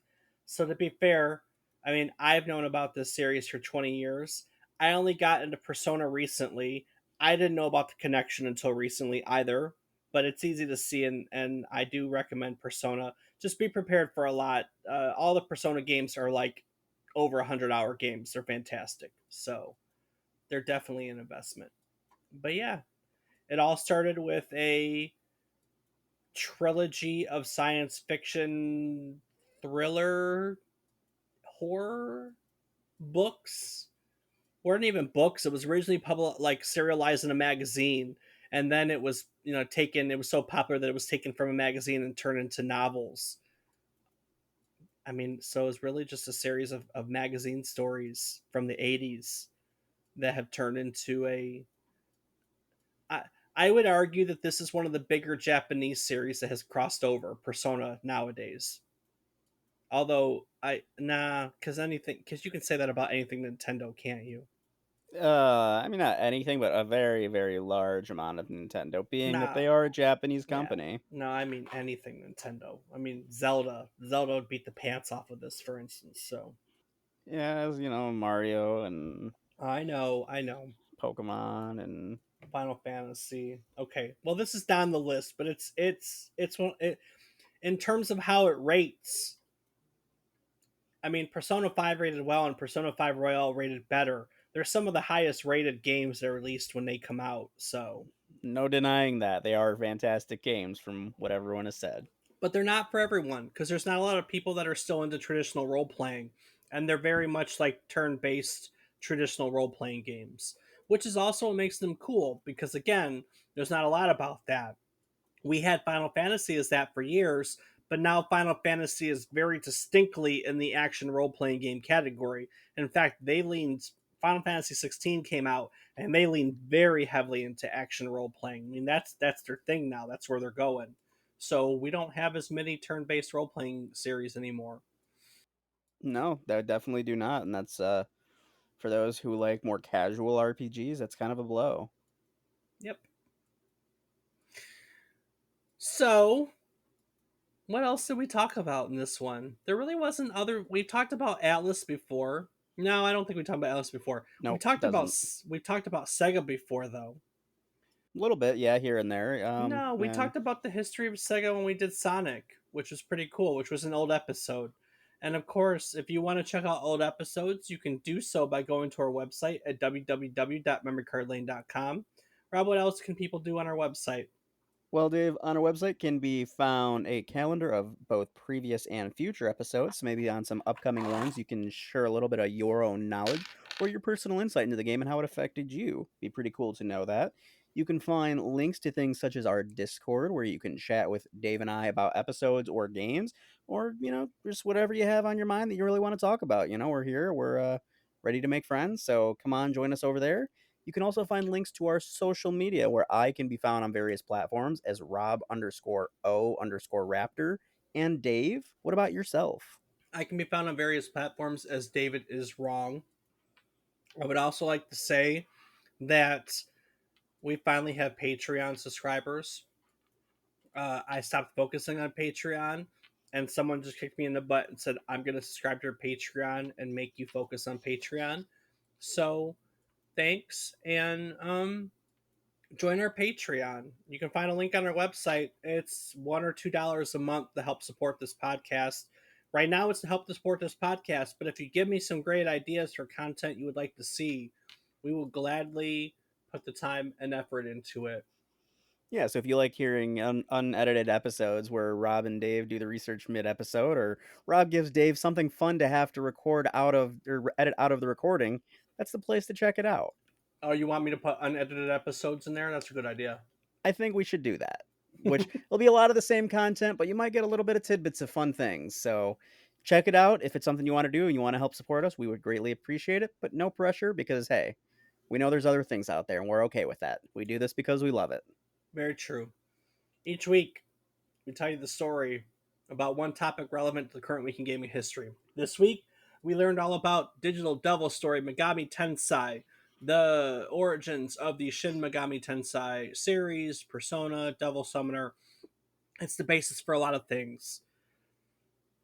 So to be fair, I mean, I've known about this series for 20 years. I only got into Persona recently. I didn't know about the connection until recently either, but it's easy to see, and I do recommend Persona. Just be prepared for a lot. All the Persona games are like over 100-hour games. They're fantastic. So they're definitely an investment. But yeah, it all started with a trilogy of science fiction thriller horror books. Weren't even books. It was originally like serialized in a magazine, and then it was taken. It was so popular that it was taken from a magazine and turned into novels. I mean, so it's really just a series of magazine stories from the 80s that have turned into a. I I would argue that this is one of the bigger Japanese series that has crossed over Persona nowadays. Although because you can say that about anything Nintendo, can't you? I mean, not anything, but a very, very large amount of Nintendo, being that Nah, they are a Japanese yeah, company. no, I mean anything Nintendo. I mean Zelda would beat the pants off of this, for instance. So Yeah, as Mario and I know. Pokemon and Final Fantasy. Okay, well, this is down the list, but it's one in terms of how it rates. I mean, Persona 5 rated well and Persona 5 Royal rated better. They're some of the highest rated games that are released when they come out. So, no denying that they are fantastic games from what everyone has said. but they're not for everyone because there's not a lot of people that are still into traditional role playing, and they're very much like turn based traditional role playing games, which is also what makes them cool because again, there's not a lot about that. We had Final Fantasy as that for years, but now Final Fantasy is very distinctly in the action role playing game category. In fact, they leaned Final Fantasy 16 came out and they leaned very heavily into action role playing. I mean, that's their thing now. That's where they're going. So we don't have as many turn based role playing series anymore. No, they definitely do not, and that's for those who like more casual RPGs. That's kind of a blow. Yep. So what else did we talk about in this one? There really wasn't other. We talked about Atlas before. No, I don't think we talked about Atlas before. Nope, doesn't. We talked about Sega before though. A little bit, yeah, here and there. No, we And talked about the history of Sega when we did Sonic, which was pretty cool, which was an old episode. And of course, if you want to check out old episodes, you can do so by going to our website at www.memorycardlane.com. Rob, what else can people do on our website? well, Dave, on our website can be found a calendar of both previous and future episodes. So maybe on some upcoming ones, you can share a little bit of your own knowledge or your personal insight into the game and how it affected you. Be pretty cool to know that. You can find links to things such as our Discord, where you can chat with Dave and I about episodes or games, or just whatever you have on your mind that you really want to talk about. We're here. We're ready to make friends. So come on, join us over there. You can also find links to our social media where I can be found on various platforms as Rob_O_Raptor. And Dave, what about yourself? I can be found on various platforms as David is wrong. I would also like to say that we finally have Patreon subscribers. I stopped focusing on Patreon, and someone just kicked me in the butt and said, I'm going to subscribe to your Patreon and make you focus on Patreon. So thanks. And join our Patreon. You can find a link on our website. It's $1 or $2 a month to help support this podcast. Right now, it's to help to support this podcast. But if you give me some great ideas for content you would like to see, we will gladly put the time and effort into it. Yeah, so if you like hearing unedited episodes where Rob and Dave do the research mid episode, or Rob gives Dave something fun to have to record out of or edit out of the recording, that's the place to check it out. Oh, you want me to put unedited episodes in there? That's a good idea. I think we should do that. Which will be a lot of the same content, but you might get a little bit of tidbits of fun things. So check it out. If it's something you want to do and you want to help support us, we would greatly appreciate it. But no pressure because hey, we know there's other things out there and we're okay with that. We do this because we love it. Very true. Each week, we tell you the story about one topic relevant to the current week in gaming history. This week, we learned all about Digital Devil story Megami Tensai, the origins of the Shin Megami Tensai series, Persona, Devil Summoner. It's the basis for a lot of things.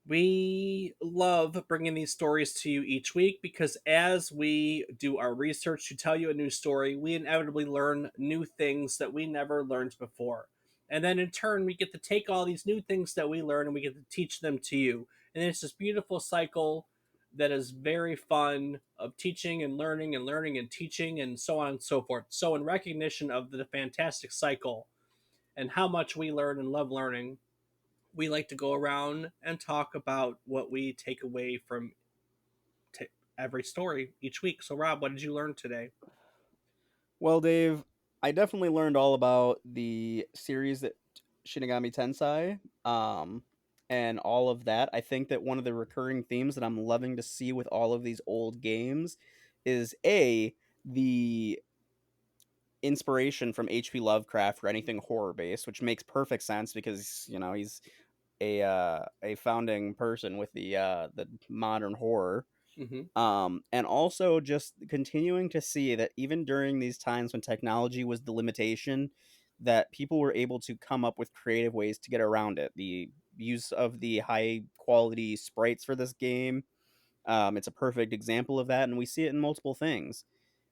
We love bringing these stories to you each week because as we do our research to tell you a new story, we inevitably learn new things that we never learned before. And then in turn, we get to take all these new things that we learn and we get to teach them to you. And it's this beautiful cycle that is very fun of teaching and learning and teaching and so on and so forth. So, in recognition of the fantastic cycle and how much we learn and love learning, we like to go around and talk about what we take away from t- every story each week. So, Rob, what did you learn today? Well, Dave, I definitely learned all about the series that Shinigami Tensai, and all of that. I think that one of the recurring themes that I'm loving to see with all of these old games is the inspiration from H.P. Lovecraft for anything horror based, which makes perfect sense because he's a founding person with the modern horror. Hmm. And also just continuing to see that even during these times when technology was the limitation, that people were able to come up with creative ways to get around it. The use of the high quality sprites for this game, it's a perfect example of that, and we see it in multiple things.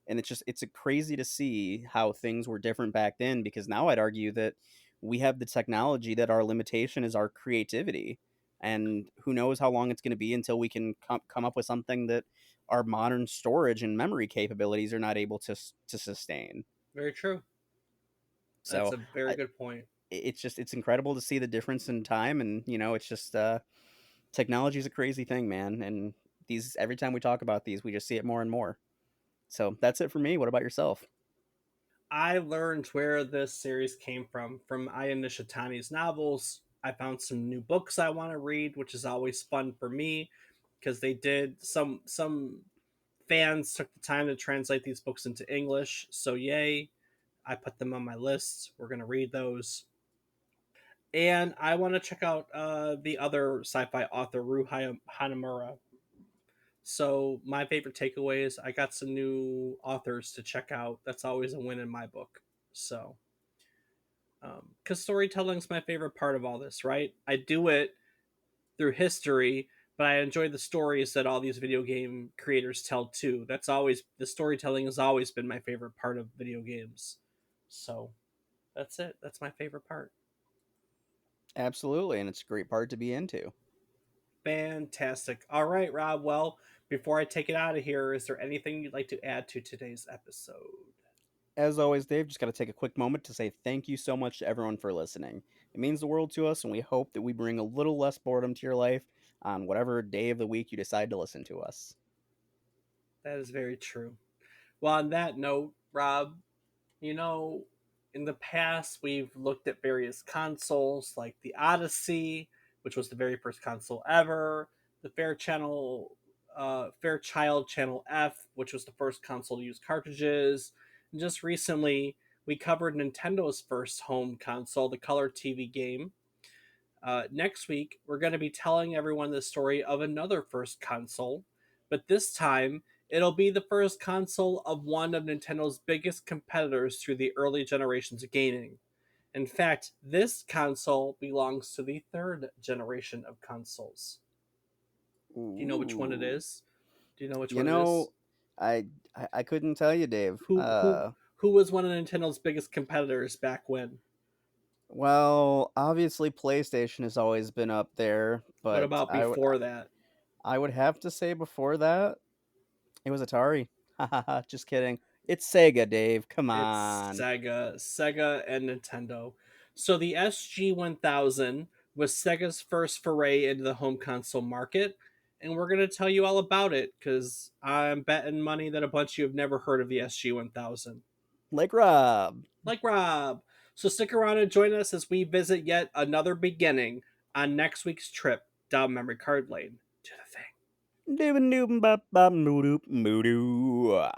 And it's a crazy to see how things were different back then, because now I'd argue that we have the technology that our limitation is our creativity. And who knows how long it's going to be until we can come up with something that our modern storage and memory capabilities are not able to sustain. Very true. That's So a very I, good point. it's incredible to see the difference in time. And it's just technology is a crazy thing, man. And these every time we talk about these, we just see it more and more. So that's it for me. What about yourself? I learned where this series came from Aya Nishitani's novels. I found some new books I want to read, which is always fun for me because they did some fans took the time to translate these books into English. So yay, I put them on my list. We're gonna read those, and I want to check out the other sci-fi author Hanamura. So my favorite takeaways, I got some new authors to check out. That's always a win in my book. So because storytelling is my favorite part of all this, right? I do it through history, but I enjoy the stories that all these video game creators tell too. That's always the storytelling has always been my favorite part of video games. So that's it. That's my favorite part. Absolutely, and it's a great part to be into. Fantastic. All right, Rob. Well, before I take it out of here, is there anything you'd like to add to today's episode? As always, Dave, just got to take a quick moment to say thank you so much to everyone for listening. It means the world to us, and we hope that we bring a little less boredom to your life on whatever day of the week you decide to listen to us. That is very true. Well, on that note, Rob, you know, in the past, we've looked at various consoles like the Odyssey, which was the very first console ever, the Fairchild Channel F, which was the first console to use cartridges, and just recently we covered Nintendo's first home console, the Color TV game. Next week, we're going to be telling everyone the story of another first console, but this time it'll be the first console of one of Nintendo's biggest competitors through the early generations of gaming. In fact, this console belongs to the third generation of consoles. Do you know which one it Ooh, is? Do you know which you one it is? know, I couldn't tell you, Dave. Who was one of Nintendo's biggest competitors back when? Well, obviously PlayStation has always been up there, What but about before that? I would have to say before that it was Atari. Just kidding. It's Sega, Dave. Come It's on. Sega, and Nintendo. So the SG-1000 was Sega's first foray into the home console market, and we're going to tell you all about it because I'm betting money that a bunch of you have never heard of the SG-1000. Like Rob. Like Rob. So stick around and join us as we visit yet another beginning on next week's trip down memory card lane to the thing. Doobin doobin bop bop moo doop moo doo.